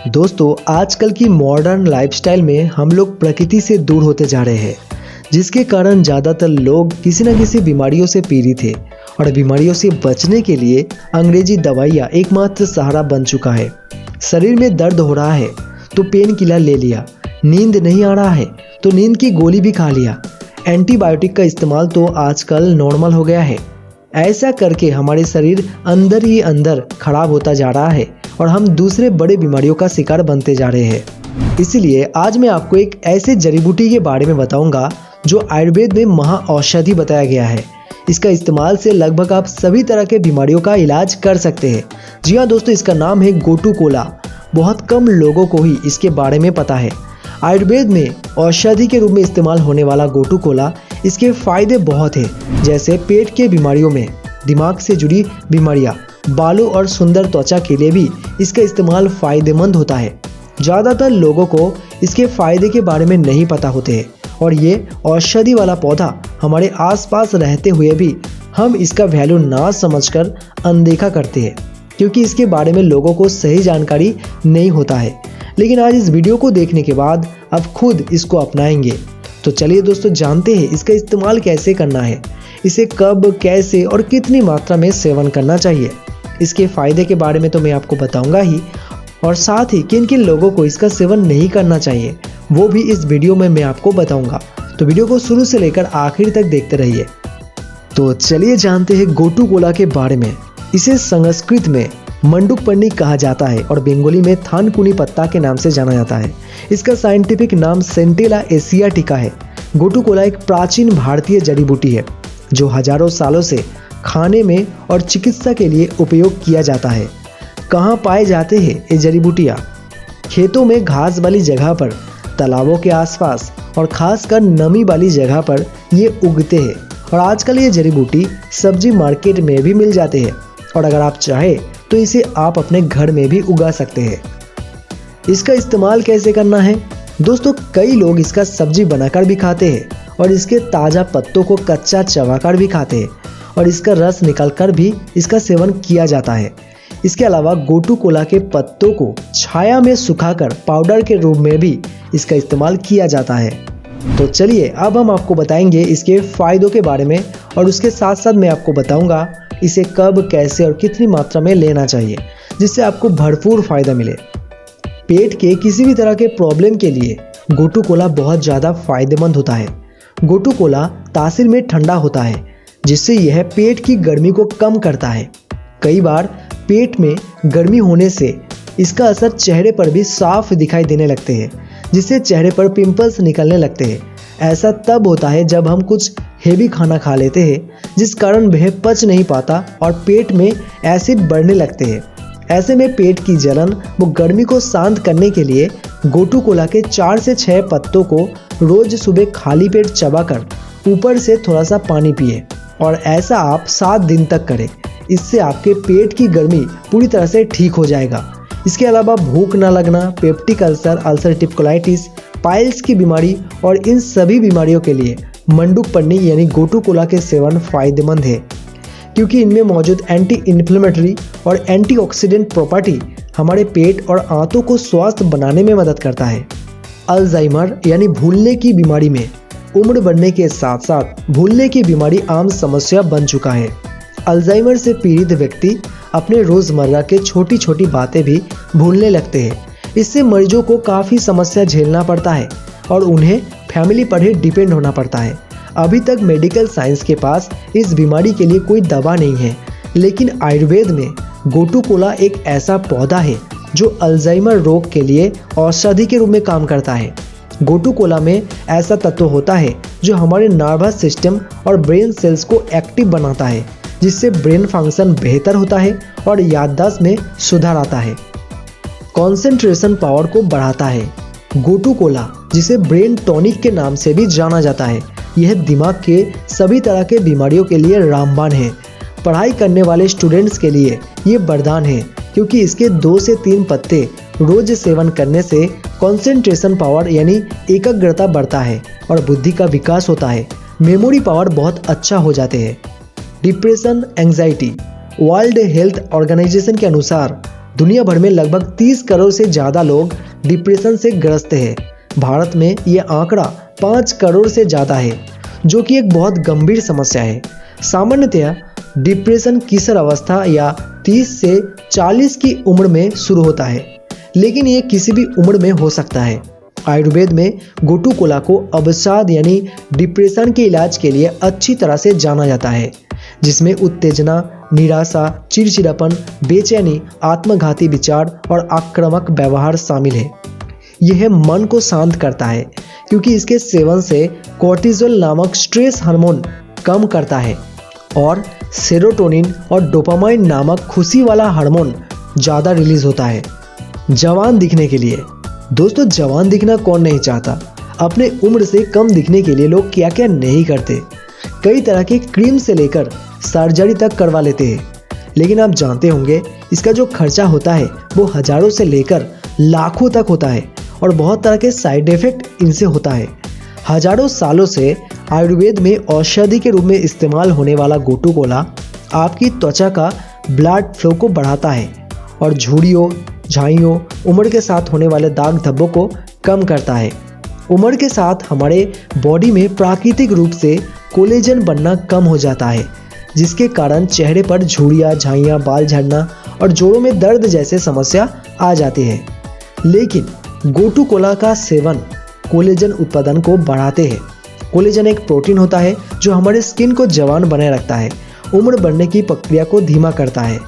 दोस्तों, आजकल की मॉडर्न लाइफस्टाइल में हम लोग प्रकृति से दूर होते जा रहे हैं, जिसके कारण ज़्यादातर लोग किसी न किसी बीमारियों से पीड़ित हैं और बीमारियों से बचने के लिए अंग्रेजी दवाइयाँ एकमात्र सहारा बन चुका है। शरीर में दर्द हो रहा है तो पेन किलर ले लिया, नींद नहीं आ रहा है तो नींद की गोली भी खा लिया। एंटीबायोटिक का इस्तेमाल तो आजकल नॉर्मल हो गया है। ऐसा करके हमारे शरीर अंदर ही अंदर खराब होता जा रहा है और हम दूसरे बड़े बीमारियों का शिकार बनते जा रहे हैं। इसीलिए आज मैं आपको एक ऐसे जड़ी बूटी के बारे में बताऊंगा जो आयुर्वेद में महा औषधि बताया गया है। इसका इस्तेमाल से लगभग आप सभी तरह के बीमारियों का इलाज कर सकते हैं। जी हाँ दोस्तों, इसका नाम है गोटू कोला। बहुत कम लोगों को ही इसके बारे में पता है। आयुर्वेद में औषधि के रूप में इस्तेमाल होने वाला गोटू कोला, इसके फायदे बहुत हैं, जैसे पेट के बीमारियों में, दिमाग से जुड़ी बीमारियां, बालों और सुंदर त्वचा के लिए भी इसका इस्तेमाल फायदेमंद होता है। ज़्यादातर लोगों को इसके फायदे के बारे में नहीं पता होते हैं और ये औषधि वाला पौधा हमारे आसपास रहते हुए भी हम इसका वैल्यू ना समझकर अनदेखा करते हैं, क्योंकि इसके बारे में लोगों को सही जानकारी नहीं होता है। लेकिन आज इस वीडियो को देखने के बाद आप खुद इसको अपनाएंगे। तो चलिए दोस्तों, जानते हैं इसका इस्तेमाल कैसे करना है, इसे कब, कैसे और कितनी मात्रा में सेवन करना चाहिए। इसके फायदे के बारे में तो मैं आपको बताऊंगा ही, और साथ ही किन किन लोगों को इसका सेवन नहीं करना चाहिए वो भी इस वीडियो में मैं आपको बताऊंगा। तो वीडियो को शुरू से लेकर आखिर तक देखते रहिए। तो चलिए जानते हैं गोटू कोला के बारे में। इसे संस्कृत में मंडुकपर्णी कहा जाता है और बंगाली में थानकुनी पत्ता के नाम से जाना जाता है। इसका साइंटिफिक नाम सेंटेला एशियाटिका है। गोटू कोला एक प्राचीन भारतीय जड़ी बूटी है जो हजारों सालों से खाने में और चिकित्सा के लिए उपयोग किया जाता है। कहाँ पाए जाते हैं ये जड़ी बूटियाँ? खेतों में घास वाली जगह पर, तालाबों के आसपास और खासकर नमी वाली जगह पर ये उगते हैं। और आजकल ये जड़ी बूटी सब्जी मार्केट में भी मिल जाते हैं और अगर आप चाहे तो इसे आप अपने घर में भी उगा सकते हैं। इसका इस्तेमाल कैसे करना है? दोस्तों, कई लोग इसका सब्जी बनाकर भी खाते हैं और इसके ताज़ा पत्तों को कच्चा चबाकर भी खाते हैं और इसका रस निकालकर भी इसका सेवन किया जाता है। इसके अलावा गोटू कोला के पत्तों को छाया में सुखाकर पाउडर के रूप में भी इसका इस्तेमाल किया जाता है। तो चलिए अब हम आपको बताएंगे इसके फायदों के बारे में और उसके साथ साथ मैं आपको बताऊंगा इसे कब, कैसे और कितनी मात्रा में लेना चाहिए जिससे आपको भरपूर फायदा मिले। पेट के किसी भी तरह के प्रॉब्लम के लिए गोटू कोला बहुत ज़्यादा फायदेमंद होता है। गोटू कोला तासीर में ठंडा होता है जिससे यह पेट की गर्मी को कम करता है। कई बार पेट में गर्मी होने से इसका असर चेहरे पर भी साफ दिखाई देने लगते हैं, जिससे चेहरे पर पिंपल्स निकलने लगते हैं। ऐसा तब होता है जब हम कुछ हेवी खाना खा लेते हैं जिस कारण वह पच नहीं पाता और पेट में एसिड बढ़ने लगते हैं। ऐसे में पेट की जलन व गर्मी को शांत करने के लिए गोटू कोला के 4 से 6 पत्तों को रोज सुबह खाली पेट चबाकर ऊपर से थोड़ा सा पानी पिए और ऐसा आप 7 दिन तक करें। इससे आपके पेट की गर्मी पूरी तरह से ठीक हो जाएगा। इसके अलावा भूख न लगना, peptic ulcer, ulcerative colitis, piles की बीमारी और इन सभी बीमारियों के लिए मंडुकपर्णी यानी गोटू कोला के सेवन फायदेमंद है, क्योंकि इनमें मौजूद एंटी इन्फ्लेमेटरी और एंटीऑक्सीडेंट प्रॉपर्टी हमारे पेट और आंतों को स्वस्थ बनाने में मदद करता है। अल्जाइमर यानी भूलने की बीमारी में उम्र बढ़ने के साथ साथ भूलने की बीमारी आम समस्या बन चुका है। अल्जाइमर से पीड़ित व्यक्ति अपने रोज़मर्रा के छोटी छोटी बातें भी भूलने लगते हैं। इससे मरीजों को काफ़ी समस्या झेलना पड़ता है और उन्हें फैमिली पर ही डिपेंड होना पड़ता है। अभी तक मेडिकल साइंस के पास इस बीमारी के लिए कोई दवा नहीं है, लेकिन आयुर्वेद में गोटू कोला एक ऐसा पौधा है जो अल्जाइमर रोग के लिए औषधि के रूप में काम करता है। गोटू कोला में ऐसा तत्व होता है जो हमारे नर्वस सिस्टम और ब्रेन सेल्स को एक्टिव बनाता है, जिससे ब्रेन फंक्शन बेहतर होता है और याददाश्त में सुधार आता है। कंसंट्रेशन पावर को बढ़ाता है। गोटू कोला, जिसे ब्रेन टॉनिक के नाम से भी जाना जाता है, यह दिमाग के सभी तरह के बीमारियों के लिए रामबाण है। पढ़ाई करने वाले स्टूडेंट्स के लिए ये वरदान है, क्योंकि इसके 2 से 3 पत्ते रोज सेवन करने से कंसंट्रेशन पावर यानी एकाग्रता बढ़ता है और बुद्धि का विकास होता है। मेमोरी पावर बहुत अच्छा हो जाते हैं। Depression, anxiety, World Health Organization के अनुसार दुनिया भर में लगभग 30 करोड़ से ज़्यादा लोग डिप्रेशन से ग्रस्त हैं। भारत में ये आंकड़ा 5 करोड़ से ज़्यादा है, जो कि एक बहुत गंभीर समस्या है। सामान्यतया डिप्रेशन किशोर अवस्था या 30 से 40 की उम्र में शुरू होता है, लेकिन ये किसी भी उम्र में हो सकता है। आयुर्वेद में गोटू कोला को अवसाद यानी डिप्रेशन के इलाज के लिए अच्छी तरह से जाना जाता है, जिसमें उत्तेजना, निराशा, चिड़चिड़ापन, बेचैनी, आत्मघाती विचार और आक्रामक व्यवहार शामिल है। यह मन को शांत करता है क्योंकि इसके सेवन से कोर्टिसोल नामक स्ट्रेस हार्मोन कम करता है और सेरोटोनिन और डोपामाइन नामक खुशी वाला हार्मोन ज़्यादा रिलीज होता है। जवान दिखने के लिए दोस्तों, जवान दिखना कौन नहीं चाहता। अपने उम्र से कम दिखने के लिए लोग क्या क्या नहीं करते। कई तरह के क्रीम से लेकर सर्जरी तक करवा लेते हैं, लेकिन आप जानते होंगे इसका जो खर्चा होता है वो हजारों से लेकर लाखों तक होता है और बहुत तरह के साइड इफेक्ट इनसे होता है। हजारों सालों से आयुर्वेद में औषधि के रूप में इस्तेमाल होने वाला गोटू कोला आपकी त्वचा का ब्लड फ्लो को बढ़ाता है और झुर्रियों, झाइयों, उम्र के साथ होने वाले दाग धब्बों को कम करता है। उम्र के साथ हमारे बॉडी में प्राकृतिक रूप से कोलेजन बनना कम हो जाता है, जिसके कारण चेहरे पर झुर्रियाँ, झाइयाँ, बाल झड़ना और जोड़ों में दर्द जैसे समस्या आ जाती है। लेकिन गोटू कोला का सेवन कोलेजन उत्पादन को बढ़ाते हैं। कोलेजन एक प्रोटीन होता है जो हमारे स्किन को जवान बनाए रखता है, उम्र बढ़ने की प्रक्रिया को धीमा करता है,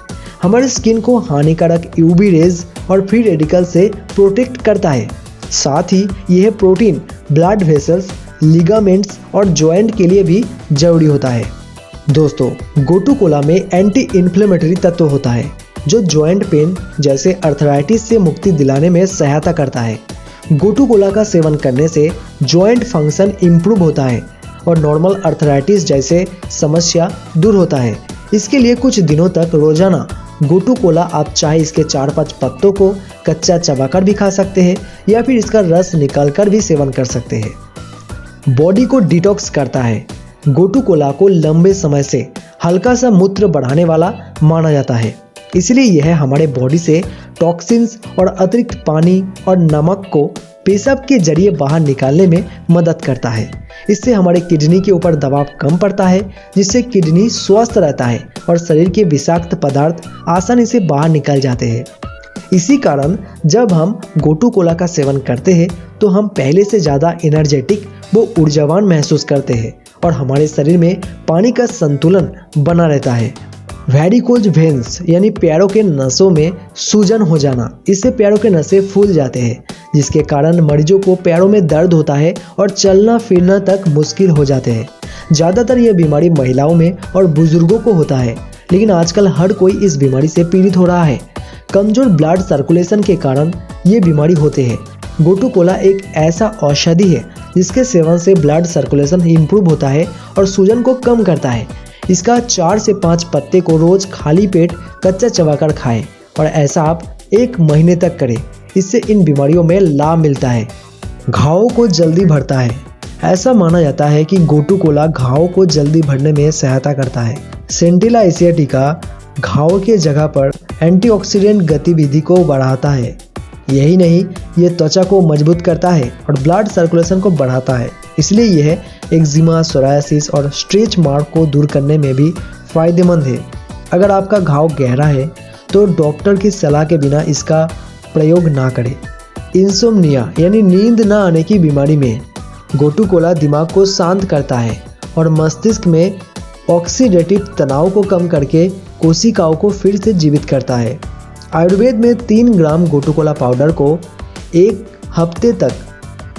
हमारे स्किन को हानिकारक यूवी रेज और फ्री रेडिकल से प्रोटेक्ट करता है। साथ ही यह प्रोटीन ब्लड वेसल्स, लिगामेंट्स और जॉइंट के लिए भी जरूरी होता है। दोस्तों, गोटू कोला में एंटी इन्फ्लेमेटरी तत्व होता है जो जॉइंट पेन जैसे अर्थराइटिस से मुक्ति दिलाने में सहायता करता है। गोटू कोला का सेवन करने से जॉइंट फंक्शन इम्प्रूव होता है और नॉर्मल अर्थराइटिस जैसे समस्या दूर होता है। इसके लिए कुछ दिनों तक रोजाना गोटू कोला आप चाहे इसके 4-5 पत्तों को कच्चा चबाकर भी खा सकते हैं या फिर इसका रस निकालकर भी सेवन कर सकते हैं। बॉडी को डिटॉक्स करता है। गोटू कोला को लंबे समय से हल्का सा मूत्र बढ़ाने वाला माना जाता है, इसलिए यह हमारे बॉडी से टॉक्सिन्स और अतिरिक्त पानी और नमक को पेशाब के जरिए बाहर निकालने में मदद करता है। इससे हमारे किडनी के ऊपर दबाव कम पड़ता है, जिससे किडनी स्वस्थ रहता है और शरीर के विषाक्त पदार्थ आसानी से बाहर निकल जाते हैं। इसी कारण जब हम गोटू कोला का सेवन करते हैं तो हम पहले से ज़्यादा एनर्जेटिक व ऊर्जावान महसूस करते हैं और हमारे शरीर में पानी का संतुलन बना रहता है। वेरिकोज वेन्स यानी पैरों के नसों में सूजन हो जाना, इससे पैरों के नसें फूल जाते हैं, जिसके कारण मरीजों को पैरों में दर्द होता है और चलना फिरना तक मुश्किल हो जाते हैं। ज़्यादातर यह बीमारी महिलाओं में और बुजुर्गों को होता है, लेकिन आजकल हर कोई इस बीमारी से पीड़ित हो रहा है। कमजोर ब्लड सर्कुलेशन के कारण ये बीमारी होते हैं। गोटू कोला एक ऐसा औषधि है जिसके सेवन से ब्लड सर्कुलेशन इम्प्रूव होता है और सूजन को कम करता है। इसका 4 से 5 पत्ते को रोज खाली पेट कच्चा चबाकर खाएं और ऐसा आप 1 महीने तक करें। इससे इन बीमारियों में लाभ मिलता है। घावों को जल्दी भरता है। ऐसा माना जाता है कि गोटू कोला घावों को जल्दी भरने में सहायता करता है। सेंटिला एसियाटिका घावों के जगह पर एंटीऑक्सीडेंट गतिविधि को बढ़ाता है। यही नहीं, ये त्वचा को मजबूत करता है और ब्लड सर्कुलेशन को बढ़ाता है। इसलिए यह एक्जिमा, सोरायसिस और स्ट्रेच मार्क को दूर करने में भी फायदेमंद है। अगर आपका घाव गहरा है तो डॉक्टर की सलाह के बिना इसका प्रयोग ना करें। इंसोम्निया यानी नींद ना आने की बीमारी में गोटू कोला दिमाग को शांत करता है और मस्तिष्क में ऑक्सीडेटिव तनाव को कम करके कोशिकाओं को फिर से जीवित करता है। आयुर्वेद में 3 ग्राम गोटू कोला पाउडर को 1 हफ्ते तक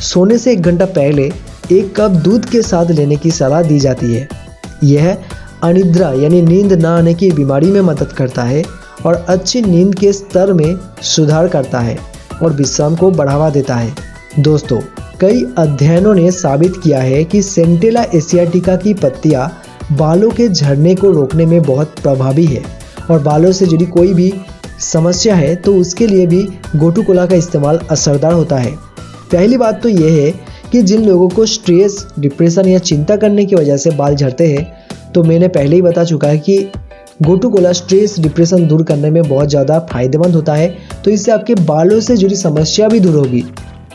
सोने से 1 घंटा पहले 1 कप दूध के साथ लेने की सलाह दी जाती है। यह अनिद्रा यानी नींद न आने की बीमारी में मदद करता है और अच्छी नींद के स्तर में सुधार करता है और विश्राम को बढ़ावा देता है। दोस्तों, कई अध्ययनों ने साबित किया है कि सेंटिला एसियाटिका की पत्तियां बालों के झड़ने को रोकने में बहुत प्रभावी है और बालों से जुड़ी कोई भी समस्या है तो उसके लिए भी गोटू कोला का इस्तेमाल असरदार होता है। पहली बात तो यह है कि जिन लोगों को स्ट्रेस, डिप्रेशन या चिंता करने की वजह से बाल झड़ते हैं, तो मैंने पहले ही बता चुका है कि गोटू कोला स्ट्रेस डिप्रेशन दूर करने में बहुत ज़्यादा फायदेमंद होता है, तो इससे आपके बालों से जुड़ी समस्या भी दूर होगी।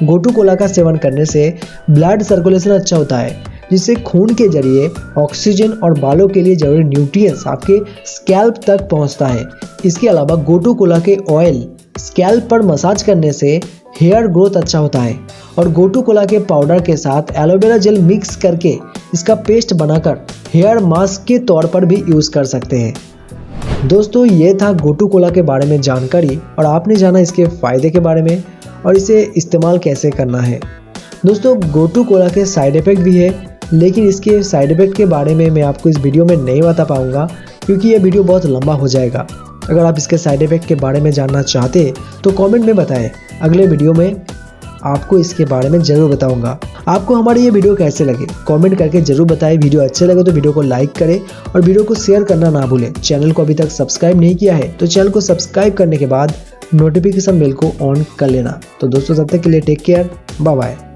गोटू कोला का सेवन करने से ब्लड सर्कुलेशन अच्छा होता है, जिससे खून के जरिए ऑक्सीजन और बालों के लिए जरूरी न्यूट्रिएंट्स आपके स्कैल्प तक पहुंचता है। इसके अलावा गोटू कोला के ऑयल स्कैल्प पर मसाज करने से हेयर ग्रोथ अच्छा होता है, और गोटू कोला के पाउडर के साथ एलोवेरा जेल मिक्स करके इसका पेस्ट बनाकर हेयर मास्क के तौर पर भी यूज़ कर सकते हैं। दोस्तों, ये था गोटू कोला के बारे में जानकारी, और आपने जाना इसके फ़ायदे के बारे में और इसे इस्तेमाल कैसे करना है। दोस्तों, गोटू कोला के साइड इफ़ेक्ट भी है, लेकिन इसके साइड इफ़ेक्ट के बारे में मैं आपको इस वीडियो में नहीं बता पाऊँगा, क्योंकि ये वीडियो बहुत लंबा हो जाएगा। अगर आप इसके साइड इफ़ेक्ट के बारे में जानना चाहते हैं तो कमेंट में बताएं, अगले वीडियो में आपको इसके बारे में ज़रूर बताऊंगा। आपको हमारी ये वीडियो कैसे लगे कमेंट करके ज़रूर बताएं। वीडियो अच्छे लगे तो वीडियो को लाइक करें और वीडियो को शेयर करना ना भूलें। चैनल को अभी तक सब्सक्राइब नहीं किया है तो चैनल को सब्सक्राइब करने के बाद नोटिफिकेशन बेल को ऑन कर लेना। तो दोस्तों, तब तक के लिए टेक केयर, बाय बाय।